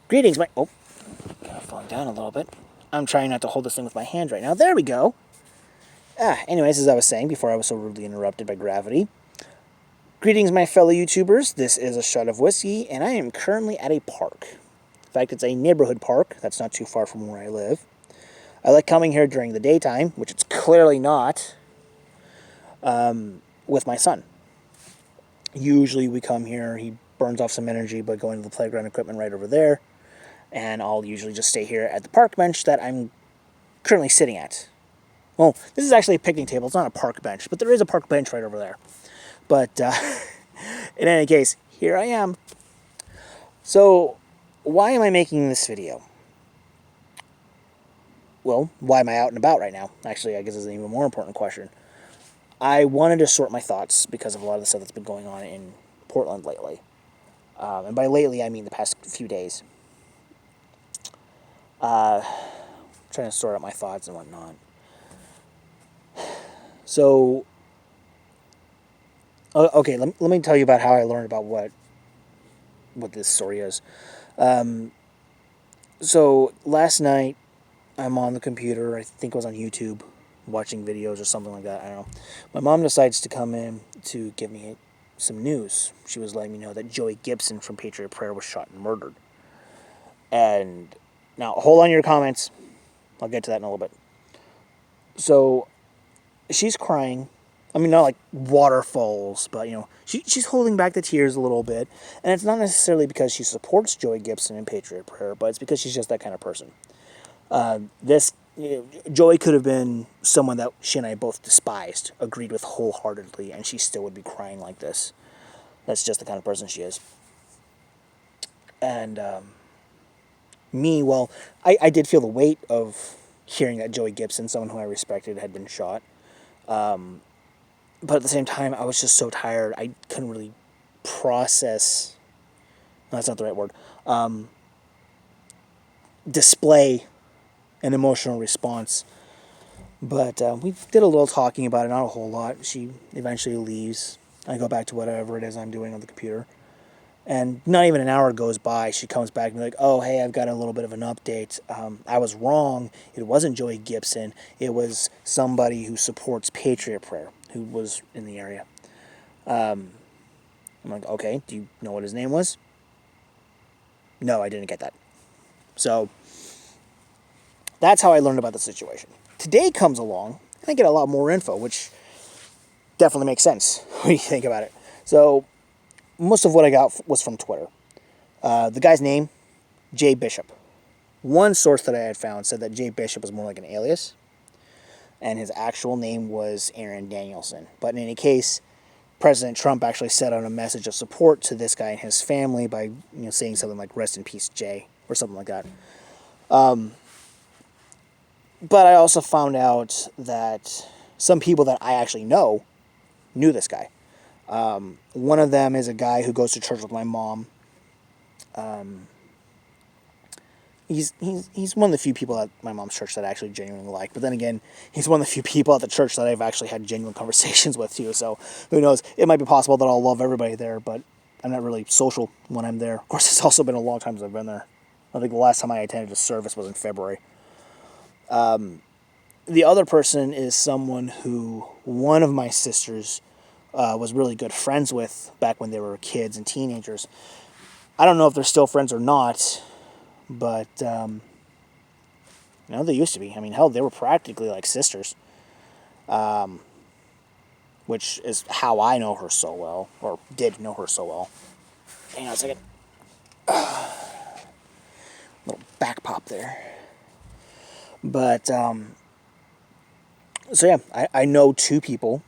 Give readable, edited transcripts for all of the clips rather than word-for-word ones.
Greetings, my... Oh, kind of falling down a little bit. I'm trying not to hold this thing with my hand right now. There we go. Anyways, as I was saying before I was so rudely interrupted by gravity. Greetings, my fellow YouTubers. This is A Shot of Whiskey, and I am currently at a park. In fact, it's a neighborhood park that's not too far from where I live. I like coming here during the daytime, which it's clearly not, with my son. Usually we come here, he burns off some energy by going to the playground equipment right over there, and I'll usually just stay here at the park bench that I'm currently sitting at. Well, this is actually a picnic table. It's not a park bench, but there is a park bench right over there. But in any case, here I am. So, why am I making this video? Well, why am I out and about right now? Actually, I guess is an even more important question. I wanted to sort my thoughts because of a lot of the stuff that's been going on in Portland lately. And by lately, I mean the past few days. Trying to sort out my thoughts and whatnot. So, okay, let me tell you about how I learned about what this story is. So, last night, I'm on the computer, I think it was on YouTube, watching videos or something like that, I don't know. My mom decides to come in to give me some news. She was letting me know that Joey Gibson from Patriot Prayer was shot and murdered. And now, hold on your comments. I'll get to that in a little bit. So, she's crying. I mean, not like waterfalls, but, she's holding back the tears a little bit. And it's not necessarily because she supports Joey Gibson and Patriot Prayer, but it's because she's just that kind of person. Joey could have been someone that she and I both despised, agreed with wholeheartedly, and she still would be crying like this. That's just the kind of person she is. And me, well, I did feel the weight of hearing that Joey Gibson, someone who I respected, had been shot. But at the same time, I was just so tired, I couldn't really process... No, that's not the right word. Display an emotional response. But we did a little talking about it, not a whole lot. She eventually leaves. I go back to whatever it is I'm doing on the computer. And not even an hour goes by, she comes back and be like, oh, hey, I've got a little bit of an update. I was wrong. It wasn't Joey Gibson. It was somebody who supports Patriot Prayer, who was in the area. I'm like, okay, do you know what his name was? No, I didn't get that. So, that's how I learned about the situation. Today comes along, and I get a lot more info, which definitely makes sense when you think about it. So, most of what I got was from Twitter. The guy's name, Jay Bishop. One source that I had found said that Jay Bishop was more like an alias, and his actual name was Aaron Danielson. But in any case, President Trump actually sent out a message of support to this guy and his family by saying something like "Rest in peace, Jay," or something like that. But I also found out that some people that I actually knew this guy. One of them is a guy who goes to church with my mom. He's one of the few people at my mom's church that I actually genuinely like. But then again, he's one of the few people at the church that I've actually had genuine conversations with too. So who knows? It might be possible that I'll love everybody there, but I'm not really social when I'm there. Of course, it's also been a long time since I've been there. I think the last time I attended a service was in February. The other person is someone who one of my sisters was really good friends with back when they were kids and teenagers. I don't know if they're still friends or not, but they used to be. I mean, hell, they were practically like sisters, which is how I know her so well, or did know her so well. Hang on a second. Little back pop there. But, so yeah, I know two people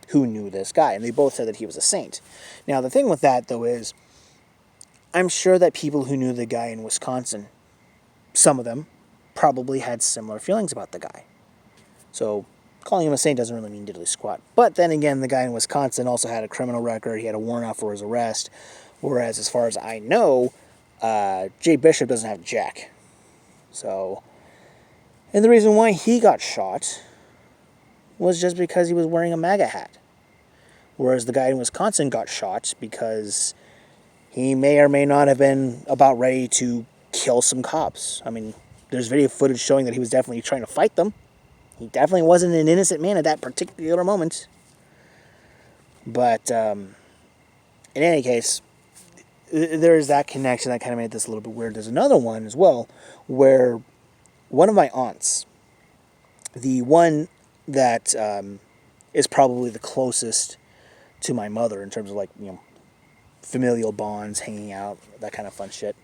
who knew this guy, and they both said that he was a saint. Now, the thing with that, though, is I'm sure that people who knew the guy in Wisconsin, some of them, probably had similar feelings about the guy. So, calling him a saint doesn't really mean diddly squat. But then again, the guy in Wisconsin also had a criminal record, he had a warrant out for his arrest, whereas, as far as I know, Jay Bishop doesn't have jack. So, and the reason why he got shot was just because he was wearing a MAGA hat. Whereas the guy in Wisconsin got shot because he may or may not have been about ready to kill some cops. I mean, there's video footage showing that he was definitely trying to fight them. He definitely wasn't an innocent man at that particular moment. But in any case, there's that connection that kind of made this a little bit weird. There's another one as well where one of my aunts, the one that is probably the closest to my mother in terms of like, familial bonds, hanging out, that kind of fun shit.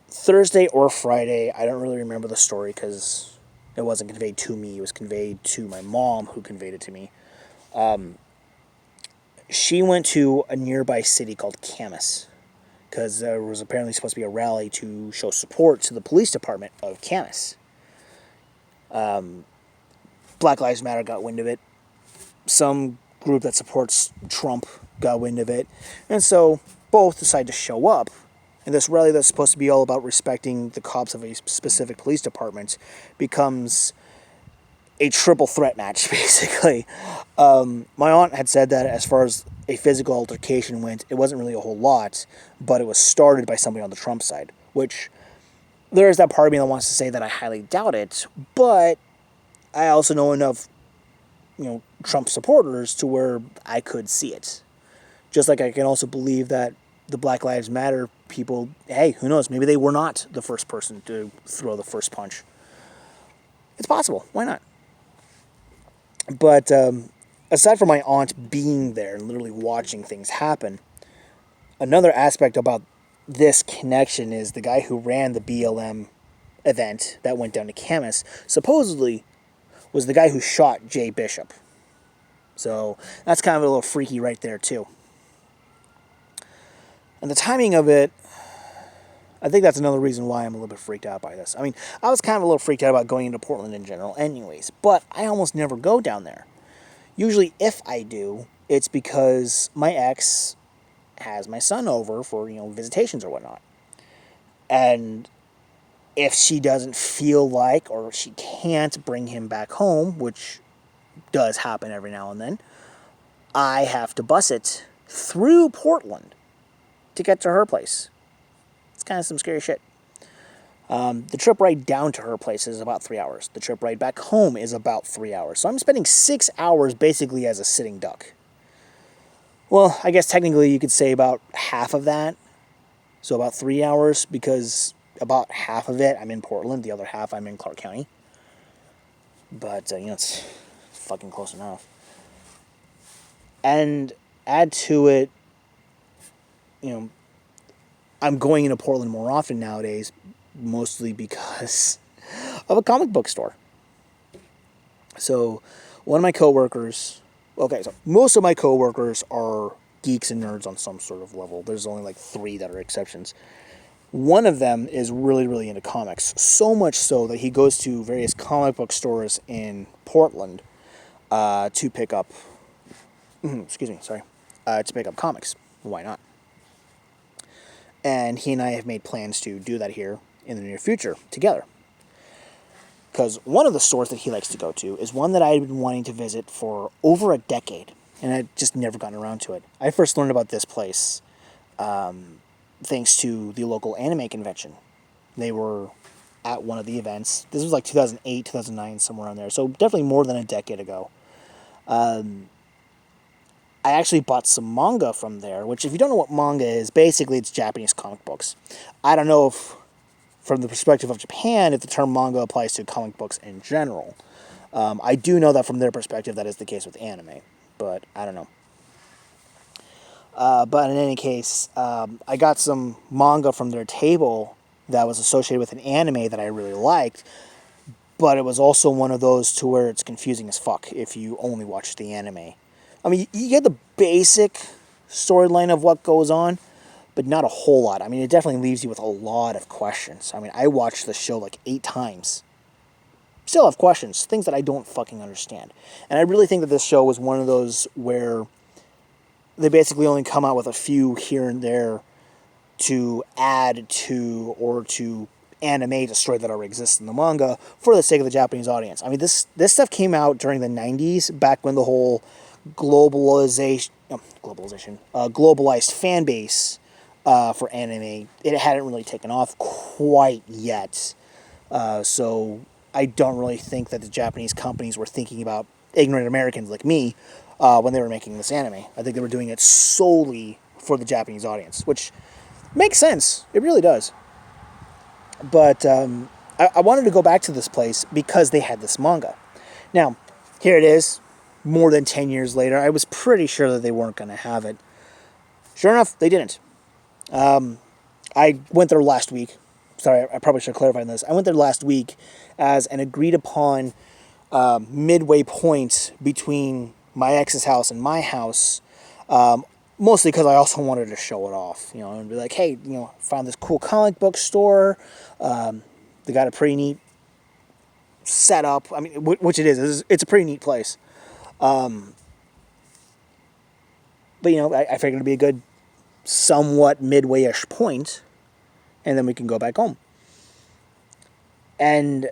Thursday or Friday, I don't really remember the story because it wasn't conveyed to me. It was conveyed to my mom, who conveyed it to me. She went to a nearby city called Camas because there was apparently supposed to be a rally to show support to the police department of Camas. Black Lives Matter got wind of it. Some group that supports Trump got wind of it. And so both decided to show up. And this rally that's supposed to be all about respecting the cops of a specific police department becomes a triple threat match, basically. My aunt had said that as far as a physical altercation went, it wasn't really a whole lot, but it was started by somebody on the Trump side, which there is that part of me that wants to say that I highly doubt it, but I also know enough, Trump supporters to where I could see it. Just like I can also believe that the Black Lives Matter people, hey, who knows, maybe they were not the first person to throw the first punch. It's possible. Why not? But aside from my aunt being there and literally watching things happen, another aspect about this connection is the guy who ran the BLM event that went down to Camas supposedly was the guy who shot Jay Bishop. So that's kind of a little freaky right there too. And the timing of it, I think that's another reason why I'm a little bit freaked out by this. I mean, I was kind of a little freaked out about going into Portland in general anyways, but I almost never go down there. Usually if I do, it's because my ex has my son over for, visitations or whatnot. And if she doesn't feel like, or she can't bring him back home, which does happen every now and then, I have to bus it through Portland to get to her place. It's kind of some scary shit. The trip ride down to her place is about 3 hours. The trip ride back home is about 3 hours. So I'm spending 6 hours basically as a sitting duck. Well, I guess technically you could say about half of that. So about 3 hours, because about half of it I'm in Portland, the other half I'm in Clark County. But, it's fucking close enough. And add to it, I'm going into Portland more often nowadays, mostly because of a comic book store. So, one of my coworkers, most of my coworkers are geeks and nerds on some sort of level. There's only like 3 that are exceptions. One of them is really, really into comics. So much so that he goes to various comic book stores in Portland to pick up, to pick up comics. Why not? And he and I have made plans to do that here in the near future together. Because one of the stores that he likes to go to is one that I've been wanting to visit for over a decade. And I've just never gotten around to it. I first learned about this place thanks to the local anime convention. They were at one of the events. This was like 2008, 2009, somewhere around there. So definitely more than a decade ago. I actually bought some manga from there, which if you don't know what manga is, basically it's Japanese comic books. I don't know if, from the perspective of Japan, if the term manga applies to comic books in general. I do know that from their perspective that is the case with anime, but I don't know. But in any case, I got some manga from their table that was associated with an anime that I really liked, but it was also one of those to where it's confusing as fuck if you only watch the anime. I mean, you get the basic storyline of what goes on, but not a whole lot. I mean, it definitely leaves you with a lot of questions. I mean, I watched the show like 8 times. Still have questions, things that I don't fucking understand. And I really think that this show was one of those where they basically only come out with a few here and there to add to or to animate a story that already exists in the manga for the sake of the Japanese audience. I mean, this stuff came out during the 90s, back when the whole globalized fan base for anime. It hadn't really taken off quite yet. So I don't really think that the Japanese companies were thinking about ignorant Americans like me when they were making this anime. I think they were doing it solely for the Japanese audience, which makes sense. It really does. But I wanted to go back to this place because they had this manga. Now, here it is, more than 10 years later. I was pretty sure that they weren't going to have it. Sure enough, they didn't. I went there last week. Sorry, I probably should clarify this. I went there last week as an agreed upon midway point between my ex's house and my house. Mostly because I also wanted to show it off, and be like, hey, found this cool comic book store. They got a pretty neat setup. I mean, which it is. It's a pretty neat place. But I figured it'd be a good, somewhat midway-ish point, and then we can go back home. And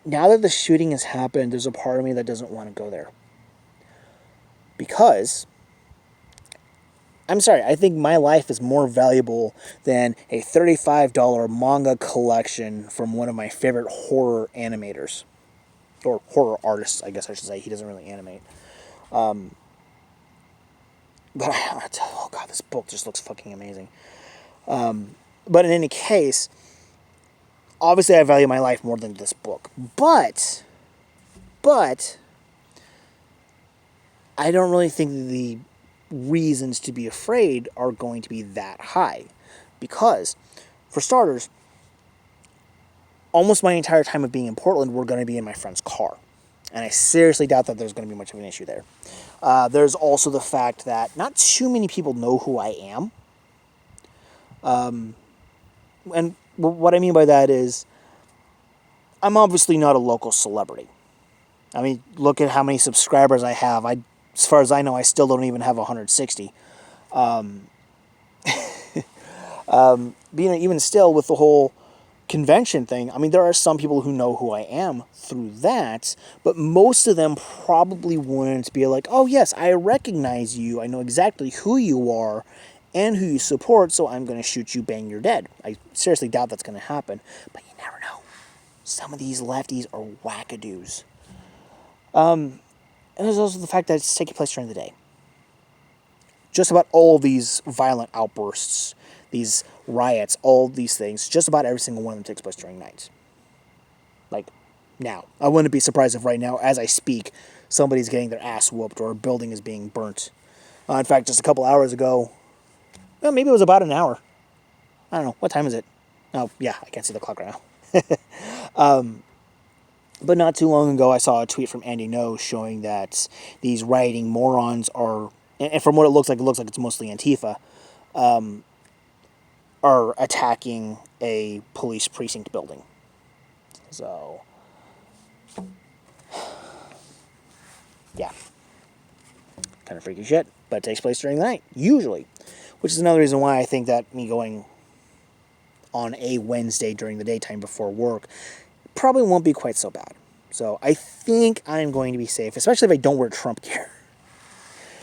now that the shooting has happened, there's a part of me that doesn't want to go there. Because, I'm sorry, I think my life is more valuable than a $35 manga collection from one of my favorite horror animators. Or horror artists, I guess I should say. He doesn't really animate. But, oh god, this book just looks fucking amazing. But in any case, obviously I value my life more than this book. But, I don't really think the reasons to be afraid are going to be that high. Because, for starters, almost my entire time of being in Portland, we're going to be in my friend's car. And I seriously doubt that there's going to be much of an issue there. There's also the fact that not too many people know who I am. And what I mean by that is, I'm obviously not a local celebrity. I mean, look at how many subscribers I have. As far as I know, I still don't even have 160. Even still, with the whole convention thing, I mean, there are some people who know who I am through that, but most of them probably wouldn't be like, oh yes, I recognize you, I know exactly who you are and who you support, so I'm going to shoot you, bang, you're dead. I seriously doubt that's going to happen, but you never know. Some of these lefties are wackadoos. And there's also the fact that it's taking place during the day. Just about all these violent outbursts, these riots, all these things, just about every single one of them takes place during night. Like, now. I wouldn't be surprised if right now, as I speak, somebody's getting their ass whooped or a building is being burnt. In fact, just a couple hours ago, well, maybe it was about an hour. I don't know. What time is it? Oh, yeah, I can't see the clock right now. But not too long ago, I saw a tweet from Andy No showing that these rioting morons are, and from what it looks like it's mostly Antifa, are attacking a police precinct building. So, yeah. Kind of freaky shit, but it takes place during the night, usually. Which is another reason why I think that me going on a Wednesday during the daytime before work probably won't be quite so bad. So I think I'm going to be safe, especially if I don't wear Trump gear.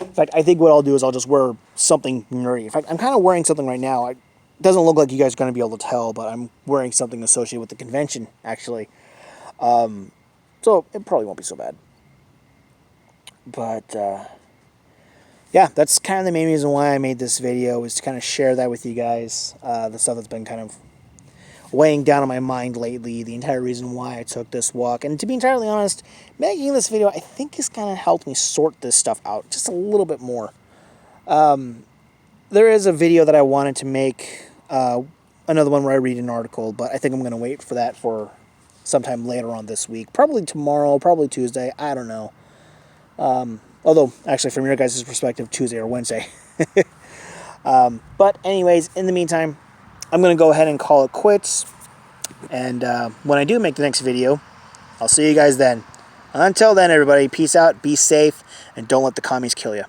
In fact, I think what I'll do is I'll just wear something nerdy. In fact, I'm kind of wearing something right now. It doesn't look like you guys are going to be able to tell, but I'm wearing something associated with the convention, actually. So it probably won't be so bad. But, yeah, that's kind of the main reason why I made this video, is to kind of share that with you guys. The stuff that's been kind of weighing down on my mind lately, the entire reason why I took this walk. And to be entirely honest, making this video, I think, has kind of helped me sort this stuff out just a little bit more. There is a video that I wanted to make, another one where I read an article, but I think I'm going to wait for that for sometime later on this week. Probably tomorrow, probably Tuesday, I don't know. Although, actually, from your guys' perspective, Tuesday or Wednesday. But anyways, in the meantime, I'm going to go ahead and call it quits. And when I do make the next video, I'll see you guys then. Until then, everybody, peace out, be safe, and don't let the commies kill you.